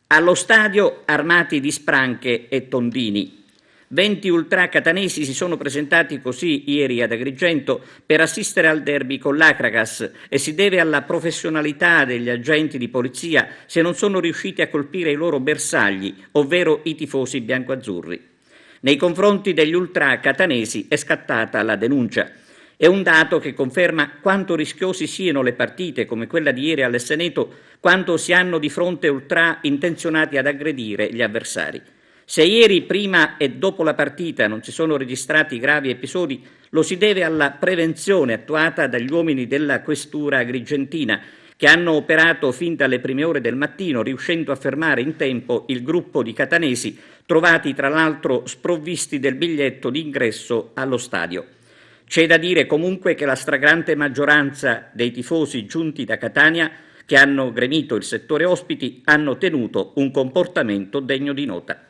Allo stadio armati di spranche e tondini. 20 ultra catanesi si sono presentati così ieri ad Agrigento per assistere al derby con l'Acragas e si deve alla professionalità degli agenti di polizia se non sono riusciti a colpire i loro bersagli, ovvero i tifosi biancoazzurri. Nei confronti degli ultra catanesi è scattata la denuncia. È un dato che conferma quanto rischiosi siano le partite come quella di ieri all'Esseneto, quando si hanno di fronte ultra intenzionati ad aggredire gli avversari. Se ieri, prima e dopo la partita, non si sono registrati gravi episodi, lo si deve alla prevenzione attuata dagli uomini della questura agrigentina, che hanno operato fin dalle prime ore del mattino, riuscendo a fermare in tempo il gruppo di catanesi, trovati tra l'altro sprovvisti del biglietto d'ingresso allo stadio. C'è da dire comunque che la stragrande maggioranza dei tifosi giunti da Catania, che hanno gremito il settore ospiti, hanno tenuto un comportamento degno di nota.